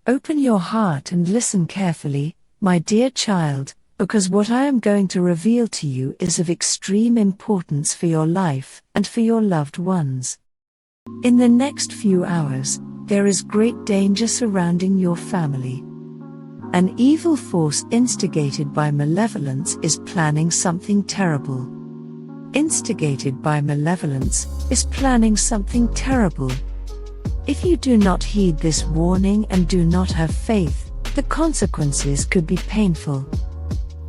Open your heart and listen carefully, my dear child, because what I am going to reveal to you is of extreme importance for your life and for your loved ones. In the next few hours, there is great danger surrounding your family. An evil force instigated by malevolence is planning something terrible. Instigated by malevolence is planning something terrible. If you do not heed this warning and do not have faith, the consequences could be painful.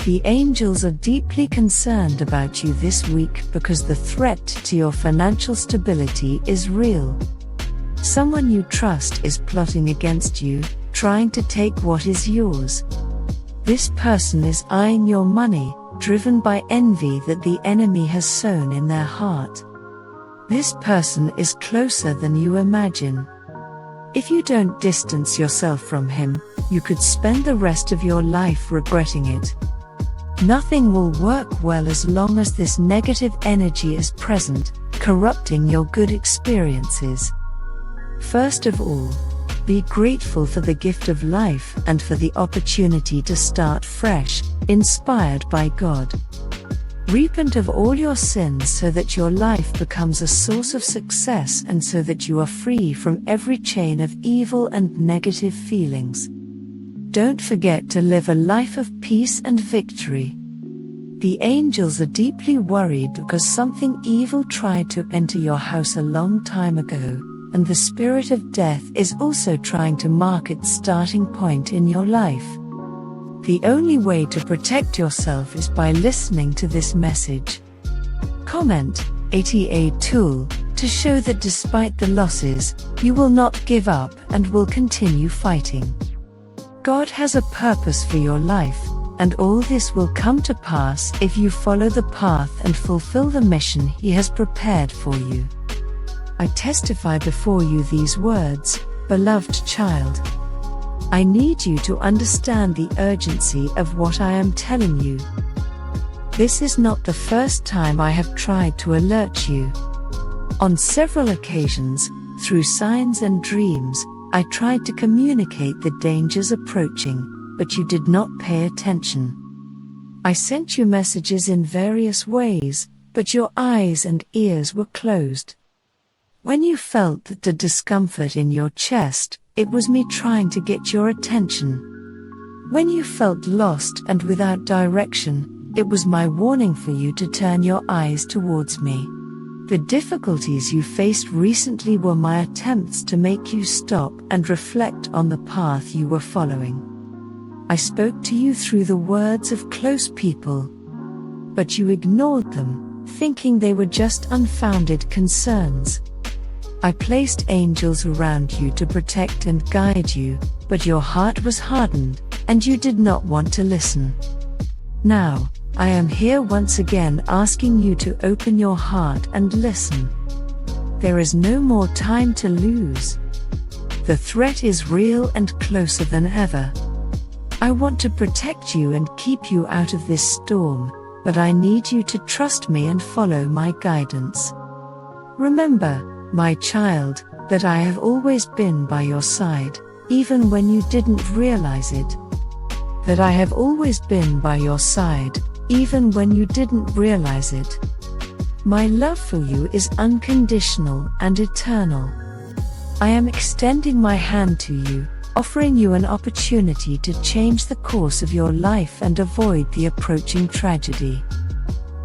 The angels are deeply concerned about you this week because the threat to your financial stability is real. Someone you trust is plotting against you, trying to take what is yours. This person is eyeing your money, driven by envy that the enemy has sown in their heart. This person is closer than you imagine. If you don't distance yourself from him, you could spend the rest of your life regretting it. Nothing will work well as long as this negative energy is present, corrupting your good experiences. First of all, be grateful for the gift of life and for the opportunity to start fresh, inspired by God. Repent of all your sins so that your life becomes a source of success and so that you are free from every chain of evil and negative feelings. Don't forget to live a life of peace and victory. The angels are deeply worried because something evil tried to enter your house a long time ago, and the spirit of death is also trying to mark its starting point in your life. The only way to protect yourself is by listening to this message. Comment ATA tool to show that despite the losses, you will not give up and will continue fighting. God has a purpose for your life, and all this will come to pass if you follow the path and fulfill the mission He has prepared for you. I testify before you these words, beloved child. I need you to understand the urgency of what I am telling you. This is not the first time I have tried to alert you. On several occasions, through signs and dreams, I tried to communicate the dangers approaching, but you did not pay attention. I sent you messages in various ways, but your eyes and ears were closed. When you felt the discomfort in your chest, it was me trying to get your attention. When you felt lost and without direction, it was my warning for you to turn your eyes towards me. The difficulties you faced recently were my attempts to make you stop and reflect on the path you were following. I spoke to you through the words of close people, but you ignored them, thinking they were just unfounded concerns. I placed angels around you to protect and guide you, but your heart was hardened, and you did not want to listen. Now, I am here once again asking you to open your heart and listen. There is no more time to lose. The threat is real and closer than ever. I want to protect you and keep you out of this storm, but I need you to trust me and follow my guidance. Remember, my child, that I have always been by your side, even when you didn't realize it. That I have always been by your side, even when you didn't realize it. My love for you is unconditional and eternal. I am extending my hand to you, offering you an opportunity to change the course of your life and avoid the approaching tragedy.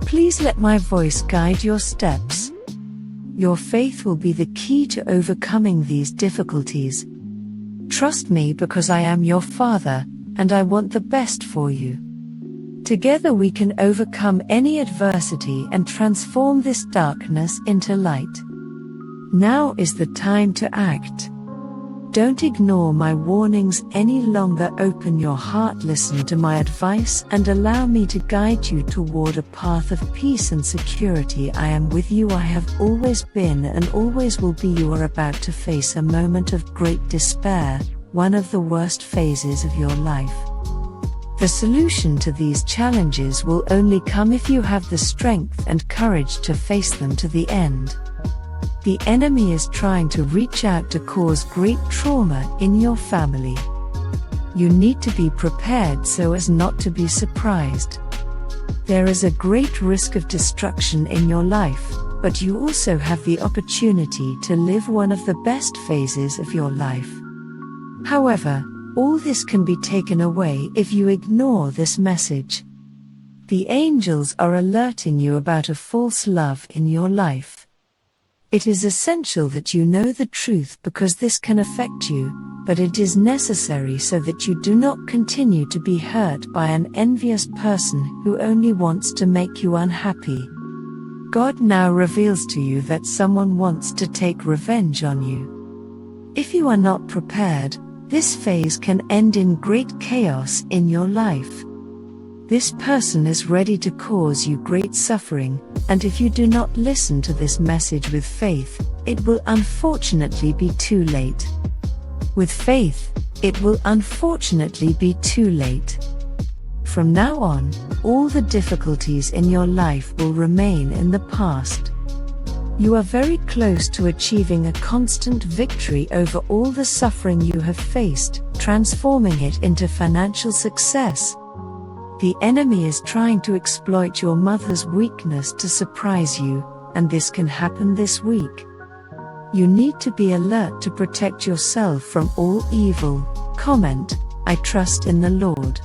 Please let my voice guide your steps. Your faith will be the key to overcoming these difficulties. Trust me because I am your Father, and I want the best for you. Together we can overcome any adversity and transform this darkness into light. Now is the time to act. Don't ignore my warnings any longer. Open your heart, listen to my advice, and allow me to guide you toward a path of peace and security. I am with you. I have always been and always will be. You are about to face a moment of great despair, one of the worst phases of your life. The solution to these challenges will only come if you have the strength and courage to face them to the end. The enemy is trying to reach out to cause great trauma in your family. You need to be prepared so as not to be surprised. There is a great risk of destruction in your life, but you also have the opportunity to live one of the best phases of your life. However, all this can be taken away if you ignore this message. The angels are alerting you about a false love in your life. It is essential that you know the truth because this can affect you, but it is necessary so that you do not continue to be hurt by an envious person who only wants to make you unhappy. God now reveals to you that someone wants to take revenge on you. If you are not prepared, this phase can end in great chaos in your life. This person is ready to cause you great suffering, and if you do not listen to this message with faith, it will unfortunately be too late. With faith, it will unfortunately be too late. From now on, all the difficulties in your life will remain in the past. You are very close to achieving a constant victory over all the suffering you have faced, transforming it into financial success. The enemy is trying to exploit your mother's weakness to surprise you, and this can happen this week. You need to be alert to protect yourself from all evil. Comment, I trust in the Lord.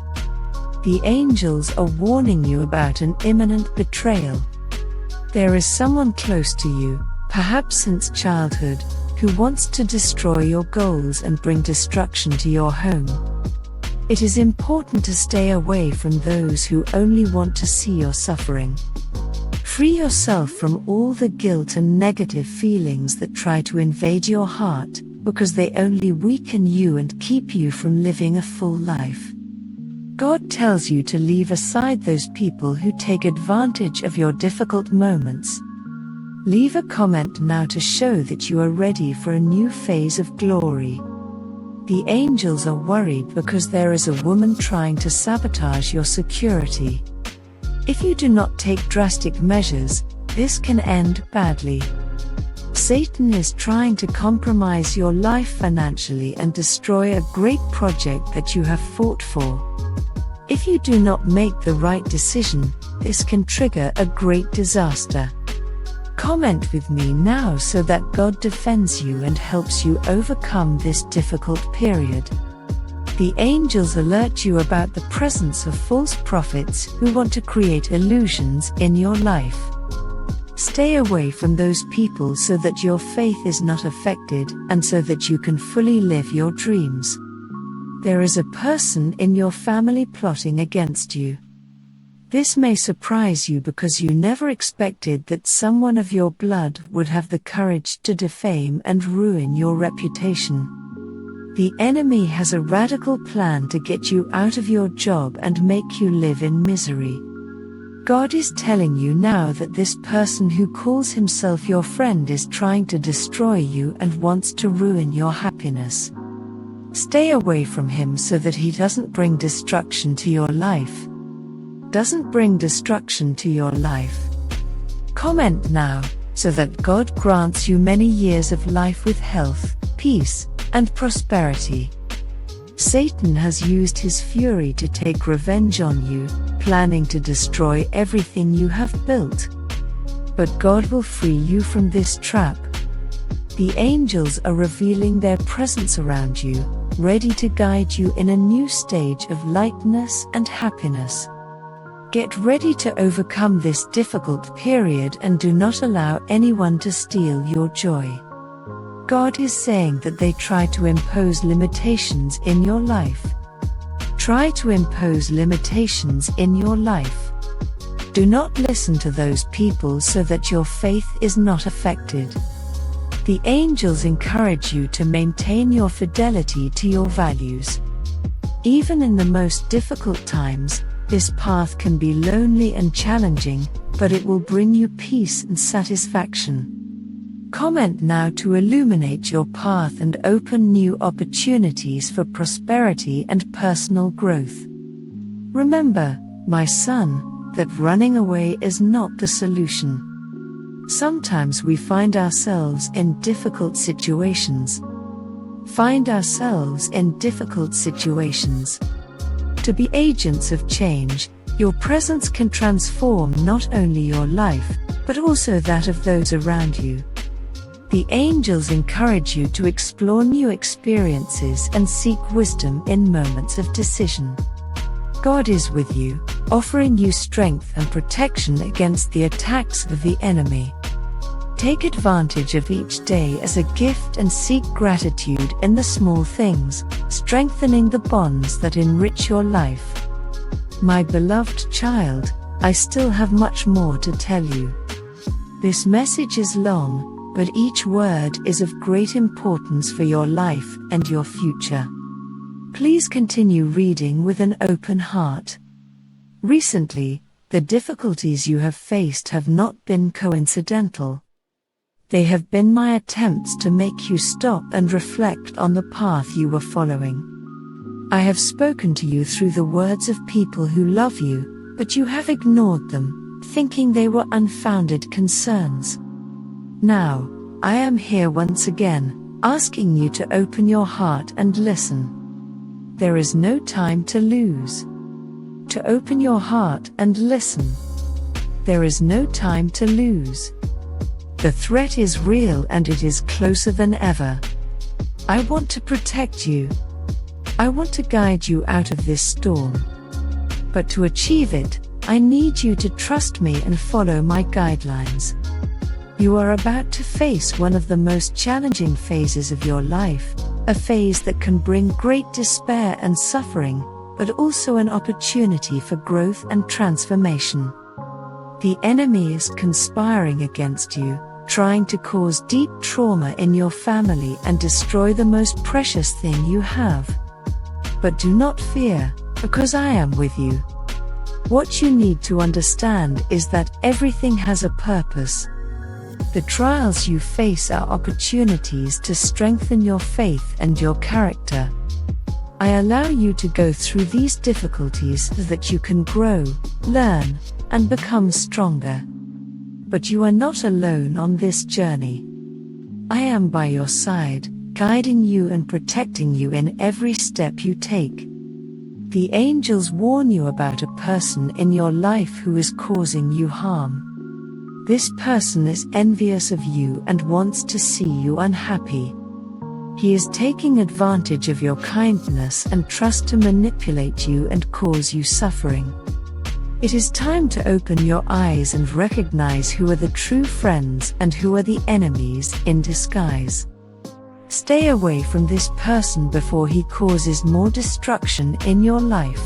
The angels are warning you about an imminent betrayal. There is someone close to you, perhaps since childhood, who wants to destroy your goals and bring destruction to your home. It is important to stay away from those who only want to see your suffering. Free yourself from all the guilt and negative feelings that try to invade your heart, because they only weaken you and keep you from living a full life. God tells you to leave aside those people who take advantage of your difficult moments. Leave a comment now to show that you are ready for a new phase of glory. The angels are worried because there is a woman trying to sabotage your security. If you do not take drastic measures, this can end badly. Satan is trying to compromise your life financially and destroy a great project that you have fought for. If you do not make the right decision, this can trigger a great disaster. Comment with me now so that God defends you and helps you overcome this difficult period. The angels alert you about the presence of false prophets who want to create illusions in your life. Stay away from those people so that your faith is not affected and so that you can fully live your dreams. There is a person in your family plotting against you. This may surprise you because you never expected that someone of your blood would have the courage to defame and ruin your reputation. The enemy has a radical plan to get you out of your job and make you live in misery. God is telling you now that this person who calls himself your friend is trying to destroy you and wants to ruin your happiness. Stay away from him so that he doesn't bring destruction to your life. Doesn't bring destruction to your life. Comment now, so that God grants you many years of life with health, peace, and prosperity. Satan has used his fury to take revenge on you, planning to destroy everything you have built. But God will free you from this trap. The angels are revealing their presence around you, ready to guide you in a new stage of lightness and happiness. Get ready to overcome this difficult period and do not allow anyone to steal your joy. God is saying that they try to impose limitations in your life. Try to impose limitations in your life. Do not listen to those people so that your faith is not affected. The angels encourage you to maintain your fidelity to your values. Even in the most difficult times, this path can be lonely and challenging, but it will bring you peace and satisfaction. Comment now to illuminate your path and open new opportunities for prosperity and personal growth. Remember, my son, that running away is not the solution. Sometimes we find ourselves in difficult situations. find ourselves in difficult situations. To be agents of change, your presence can transform not only your life, but also that of those around you. The angels encourage you to explore new experiences and seek wisdom in moments of decision. God is with you, offering you strength and protection against the attacks of the enemy. Take advantage of each day as a gift and seek gratitude in the small things, strengthening the bonds that enrich your life. My beloved child, I still have much more to tell you. This message is long, but each word is of great importance for your life and your future. Please continue reading with an open heart. Recently, the difficulties you have faced have not been coincidental. They have been my attempts to make you stop and reflect on the path you were following. I have spoken to you through the words of people who love you, but you have ignored them, thinking they were unfounded concerns. Now, I am here once again, asking you to open your heart and listen. There is no time to lose. To open your heart and listen. There is no time to lose. The threat is real and it is closer than ever. I want to protect you. I want to guide you out of this storm. But to achieve it, I need you to trust me and follow my guidelines. You are about to face one of the most challenging phases of your life, a phase that can bring great despair and suffering, but also an opportunity for growth and transformation. The enemy is conspiring against you, trying to cause deep trauma in your family and destroy the most precious thing you have. But do not fear, because I am with you. What you need to understand is that everything has a purpose. The trials you face are opportunities to strengthen your faith and your character. I allow you to go through these difficulties so that you can grow, learn, and become stronger. But you are not alone on this journey. I am by your side, guiding you and protecting you in every step you take. The angels warn you about a person in your life who is causing you harm. This person is envious of you and wants to see you unhappy. He is taking advantage of your kindness and trust to manipulate you and cause you suffering. It is time to open your eyes and recognize who are the true friends and who are the enemies in disguise. Stay away from this person before he causes more destruction in your life.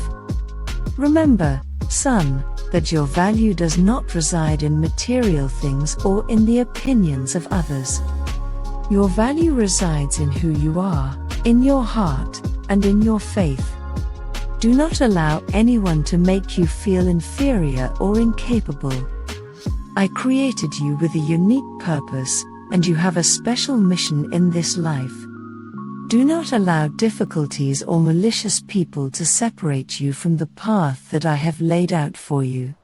Remember, son, that your value does not reside in material things or in the opinions of others. Your value resides in who you are, in your heart, and in your faith. Do not allow anyone to make you feel inferior or incapable. I created you with a unique purpose, and you have a special mission in this life. Do not allow difficulties or malicious people to separate you from the path that I have laid out for you.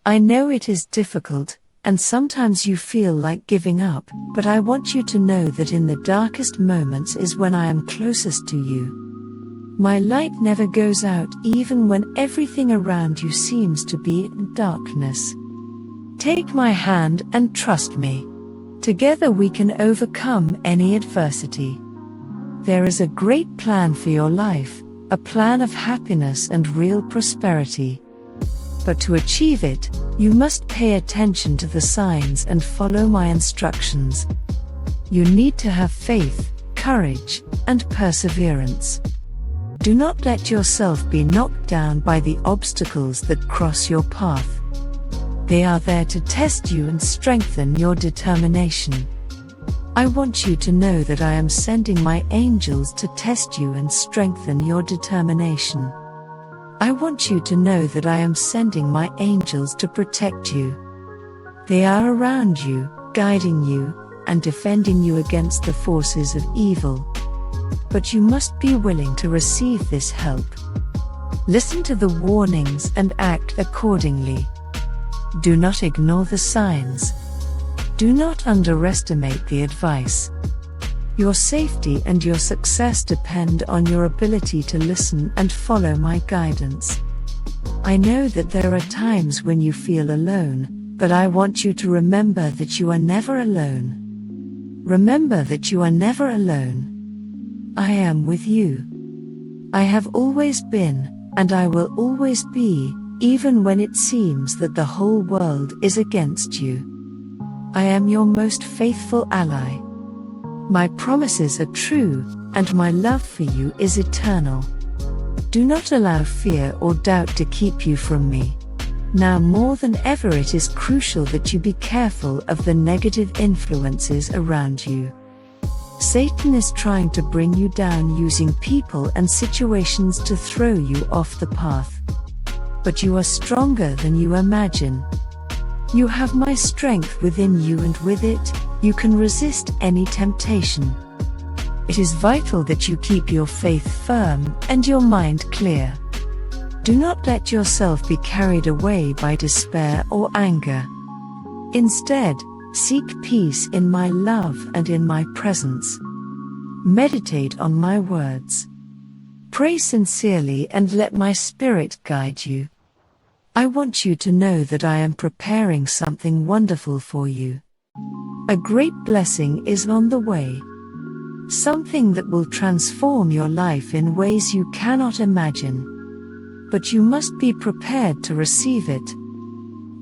I know it is difficult, and sometimes you feel like giving up, but I want you to know that in the darkest moments is when I am closest to you. My light never goes out even when everything around you seems to be in darkness. Take my hand and trust me. Together we can overcome any adversity. There is a great plan for your life, a plan of happiness and real prosperity. But to achieve it, you must pay attention to the signs and follow my instructions. You need to have faith, courage, and perseverance. Do not let yourself be knocked down by the obstacles that cross your path. They are there to test you and strengthen your determination. I want you to know that I am sending my angels to test you and strengthen your determination. I want you to know that I am sending my angels to protect you. They are around you, guiding you, and defending you against the forces of evil. But you must be willing to receive this help. Listen to the warnings and act accordingly. Do not ignore the signs. Do not underestimate the advice. Your safety and your success depend on your ability to listen and follow my guidance. I know that there are times when you feel alone, but I want you to remember that you are never alone. Remember that you are never alone. I am with you. I have always been, and I will always be, even when it seems that the whole world is against you. I am your most faithful ally. My promises are true, and my love for you is eternal. Do not allow fear or doubt to keep you from me. Now more than ever it is crucial that you be careful of the negative influences around you. Satan is trying to bring you down using people and situations to throw you off the path. But you are stronger than you imagine. You have my strength within you, and with it, you can resist any temptation. It is vital that you keep your faith firm and your mind clear. Do not let yourself be carried away by despair or anger. Instead, seek peace in my love and in my presence. Meditate on my words. Pray sincerely and let my spirit guide you. I want you to know that I am preparing something wonderful for you. A great blessing is on the way. Something that will transform your life in ways you cannot imagine. But you must be prepared to receive it.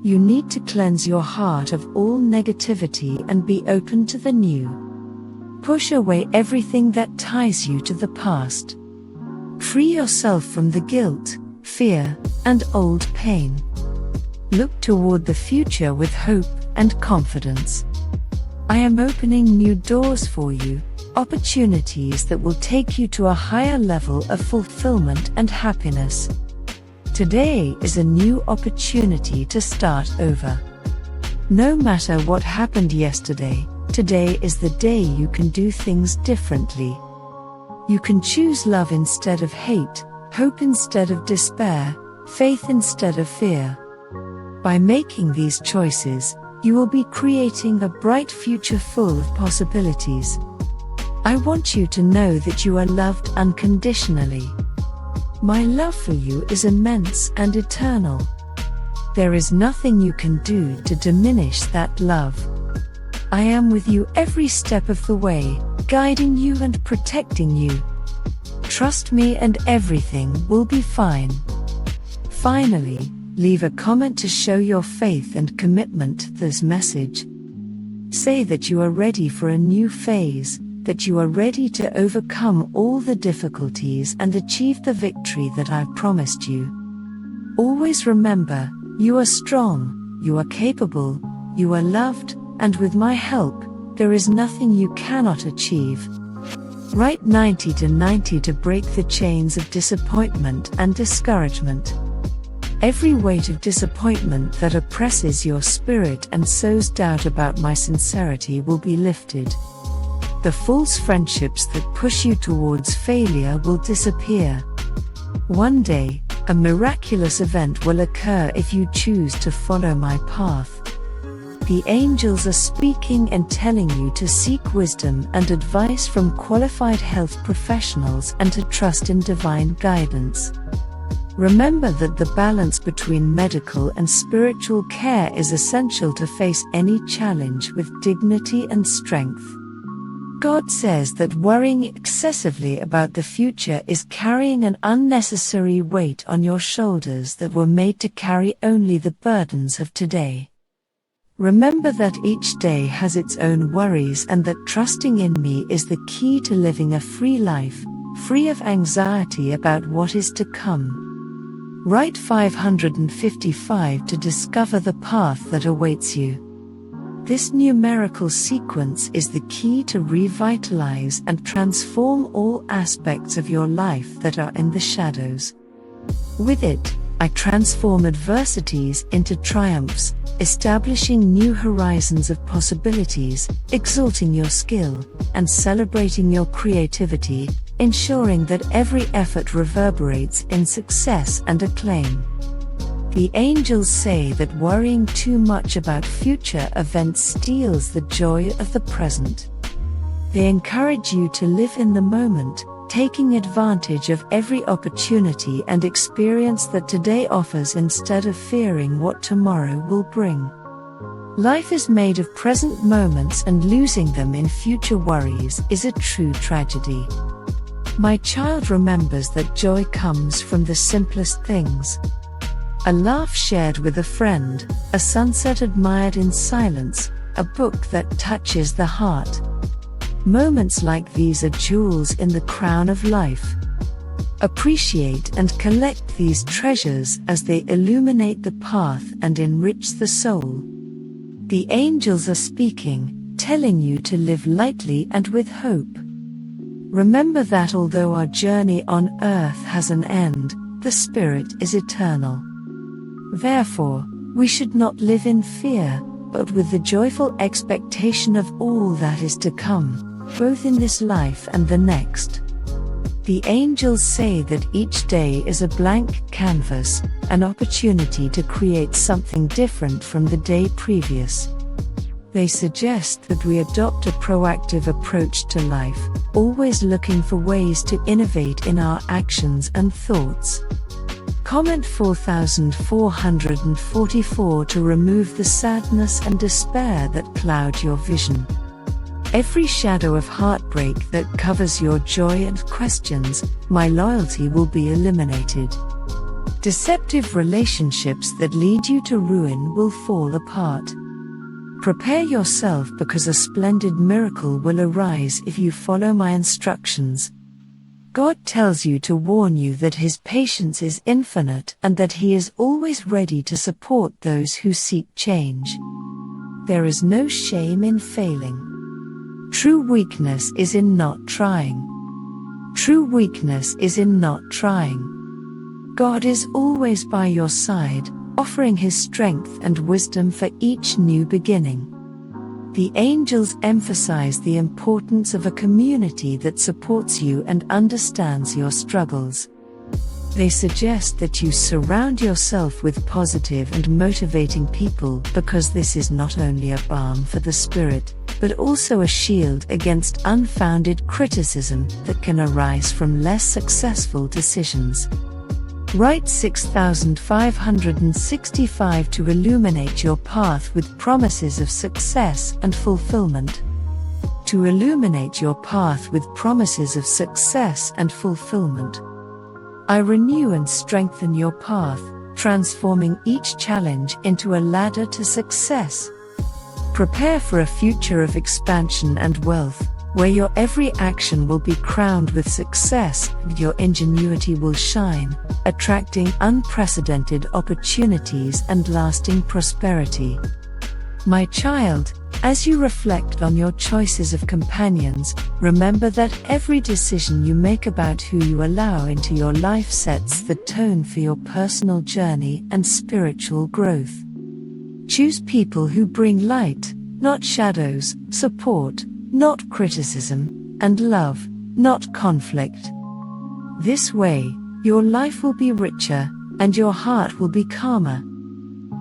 You need to cleanse your heart of all negativity and be open to the new. Push away everything that ties you to the past. Free yourself from the guilt, fear, and old pain. Look toward the future with hope and confidence. I am opening new doors for you, opportunities that will take you to a higher level of fulfillment and happiness. Today is a new opportunity to start over. No matter what happened yesterday, today is the day you can do things differently. You can choose love instead of hate, hope instead of despair, faith instead of fear. By making these choices, you will be creating a bright future full of possibilities. I want you to know that you are loved unconditionally. My love for you is immense and eternal. There is nothing you can do to diminish that love. I am with you every step of the way, guiding you and protecting you. Trust me and everything will be fine. Finally, leave a comment to show your faith and commitment to this message. Say that you are ready for a new phase, that you are ready to overcome all the difficulties and achieve the victory that I've promised you. Always remember, you are strong, you are capable, you are loved, and with my help, there is nothing you cannot achieve. Write 90 to 90 to break the chains of disappointment and discouragement. Every weight of disappointment that oppresses your spirit and sows doubt about my sincerity will be lifted. The false friendships that push you towards failure will disappear. One day, a miraculous event will occur if you choose to follow my path. The angels are speaking and telling you to seek wisdom and advice from qualified health professionals and to trust in divine guidance. Remember that the balance between medical and spiritual care is essential to face any challenge with dignity and strength. God says that worrying excessively about the future is carrying an unnecessary weight on your shoulders that were made to carry only the burdens of today. Remember that each day has its own worries and that trusting in me is the key to living a free life, free of anxiety about what is to come. Write 555 to discover the path that awaits you. This numerical sequence is the key to revitalize and transform all aspects of your life that are in the shadows. With it, I transform adversities into triumphs, establishing new horizons of possibilities, exalting your skill, and celebrating your creativity, ensuring that every effort reverberates in success and acclaim. The angels say that worrying too much about future events steals the joy of the present. They encourage you to live in the moment, taking advantage of every opportunity and experience that today offers instead of fearing what tomorrow will bring. Life is made of present moments, and losing them in future worries is a true tragedy. My child remembers that joy comes from the simplest things. A laugh shared with a friend, a sunset admired in silence, a book that touches the heart. Moments like these are jewels in the crown of life. Appreciate and collect these treasures as they illuminate the path and enrich the soul. The angels are speaking, telling you to live lightly and with hope. Remember that although our journey on earth has an end, the spirit is eternal. Therefore, we should not live in fear, but with the joyful expectation of all that is to come, both in this life and the next. The angels say that each day is a blank canvas, an opportunity to create something different from the day previous. They suggest that we adopt a proactive approach to life, always looking for ways to innovate in our actions and thoughts. Comment 4444 to remove the sadness and despair that cloud your vision. Every shadow of heartbreak that covers your joy and questions, my loyalty will be eliminated. Deceptive relationships that lead you to ruin will fall apart. Prepare yourself, because a splendid miracle will arise if you follow my instructions. God tells you to warn you that His patience is infinite and that He is always ready to support those who seek change. There is no shame in failing. True weakness is in not trying. True weakness is in not trying. God is always by your side, offering His strength and wisdom for each new beginning. The angels emphasize the importance of a community that supports you and understands your struggles. They suggest that you surround yourself with positive and motivating people, because this is not only a balm for the spirit, but also a shield against unfounded criticism that can arise from less successful decisions. Write 6565 to illuminate your path with promises of success and fulfillment. To illuminate your path with promises of success and fulfillment. I renew and strengthen your path, transforming each challenge into a ladder to success. Prepare for a future of expansion and wealth, where your every action will be crowned with success and your ingenuity will shine, attracting unprecedented opportunities and lasting prosperity. My child, as you reflect on your choices of companions, remember that every decision you make about who you allow into your life sets the tone for your personal journey and spiritual growth. Choose people who bring light, not shadows, support, not criticism, and love, not conflict. This way, your life will be richer, and your heart will be calmer.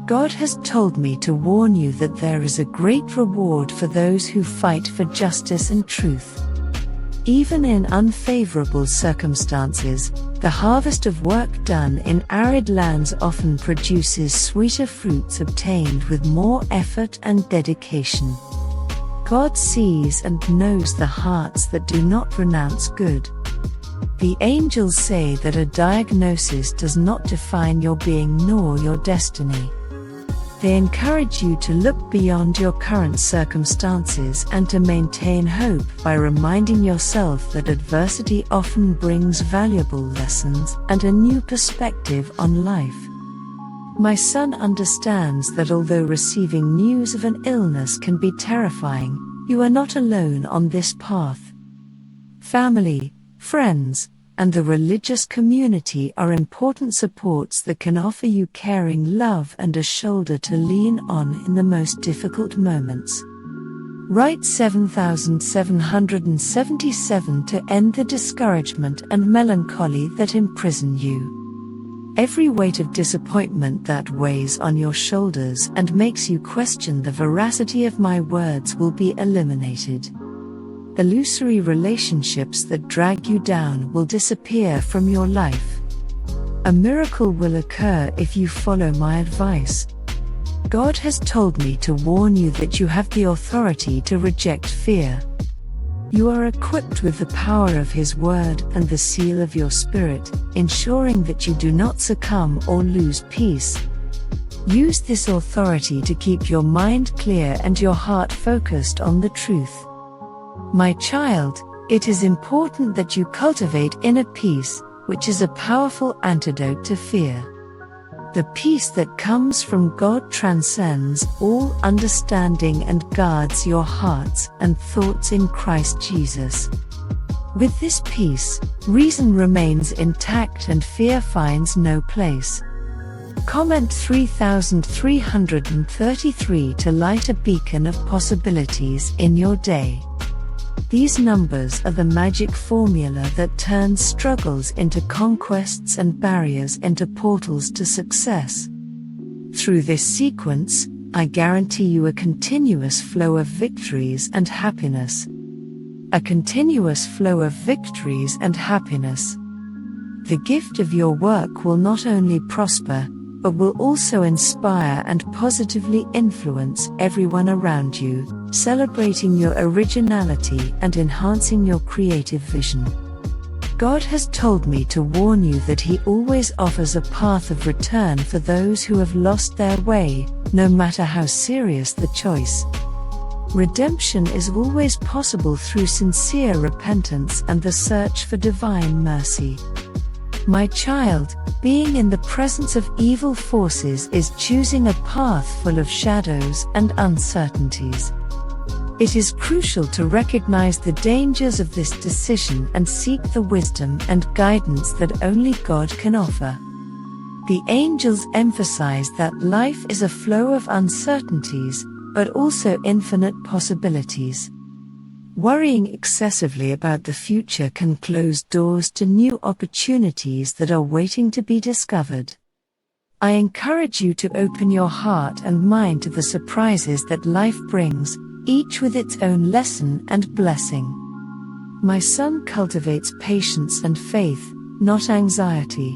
God has told me to warn you that there is a great reward for those who fight for justice and truth. Even in unfavorable circumstances, the harvest of work done in arid lands often produces sweeter fruits obtained with more effort and dedication. God sees and knows the hearts that do not renounce good. The angels say that a diagnosis does not define your being nor your destiny. They encourage you to look beyond your current circumstances and to maintain hope by reminding yourself that adversity often brings valuable lessons and a new perspective on life. My son understands that although receiving news of an illness can be terrifying, you are not alone on this path. Family, friends, and the religious community are important supports that can offer you caring love and a shoulder to lean on in the most difficult moments. Write 7777 to end the discouragement and melancholy that imprison you. Every weight of disappointment that weighs on your shoulders and makes you question the veracity of my words will be eliminated. Illusory relationships that drag you down will disappear from your life. A miracle will occur if you follow my advice. God has told me to warn you that you have the authority to reject fear. You are equipped with the power of His Word and the seal of your Spirit, ensuring that you do not succumb or lose peace. Use this authority to keep your mind clear and your heart focused on the truth. My child, it is important that you cultivate inner peace, which is a powerful antidote to fear. The peace that comes from God transcends all understanding and guards your hearts and thoughts in Christ Jesus. With this peace, reason remains intact and fear finds no place. Comment 3333 to light a beacon of possibilities in your day. These numbers are the magic formula that turns struggles into conquests and barriers into portals to success. Through this sequence, I guarantee you a continuous flow of victories and happiness. A continuous flow of victories and happiness. The gift of your work will not only prosper, but will also inspire and positively influence everyone around you, celebrating your originality and enhancing your creative vision. God has told me to warn you that He always offers a path of return for those who have lost their way, no matter how serious the choice. Redemption is always possible through sincere repentance and the search for divine mercy. My child, being in the presence of evil forces is choosing a path full of shadows and uncertainties. It is crucial to recognize the dangers of this decision and seek the wisdom and guidance that only God can offer. The angels emphasize that life is a flow of uncertainties, but also infinite possibilities. Worrying excessively about the future can close doors to new opportunities that are waiting to be discovered. I encourage you to open your heart and mind to the surprises that life brings, each with its own lesson and blessing. My son cultivates patience and faith, not anxiety.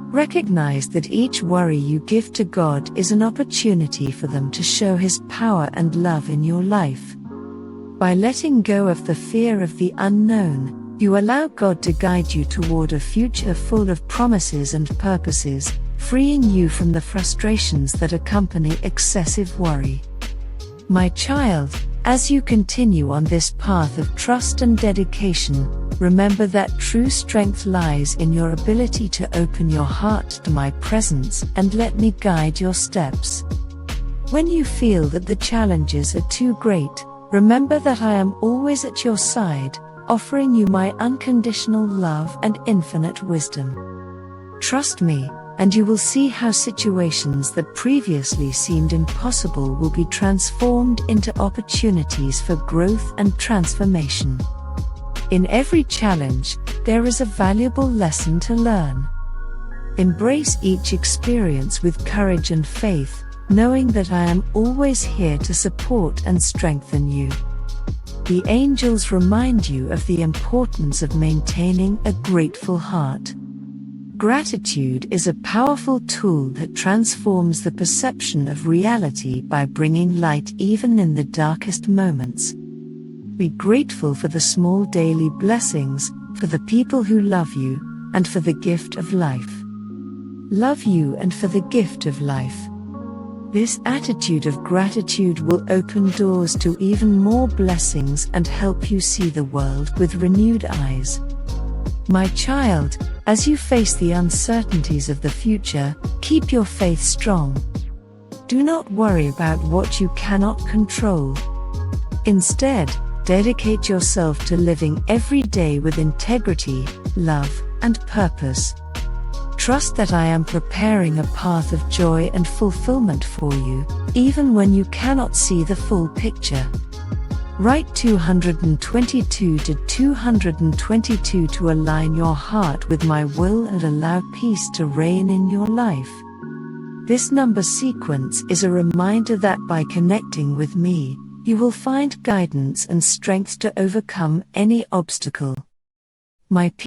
Recognize that each worry you give to God is an opportunity for them to show His power and love in your life. By letting go of the fear of the unknown, you allow God to guide you toward a future full of promises and purposes, freeing you from the frustrations that accompany excessive worry. My child, as you continue on this path of trust and dedication, remember that true strength lies in your ability to open your heart to my presence and let me guide your steps. When you feel that the challenges are too great, remember that I am always at your side, offering you my unconditional love and infinite wisdom. Trust me, and you will see how situations that previously seemed impossible will be transformed into opportunities for growth and transformation. In every challenge, there is a valuable lesson to learn. Embrace each experience with courage and faith, knowing that I am always here to support and strengthen you. The angels remind you of the importance of maintaining a grateful heart. Gratitude is a powerful tool that transforms the perception of reality by bringing light even in the darkest moments. Be grateful for the small daily blessings, for the people who love you, and for the gift of life. Love you and for the gift of life. This attitude of gratitude will open doors to even more blessings and help you see the world with renewed eyes. My child, as you face the uncertainties of the future, keep your faith strong. Do not worry about what you cannot control. Instead, dedicate yourself to living every day with integrity, love, and purpose. Trust that I am preparing a path of joy and fulfillment for you, even when you cannot see the full picture. Write 222 to 222 to align your heart with my will and allow peace to reign in your life. This number sequence is a reminder that by connecting with me, You will find guidance and strength to overcome any obstacle. My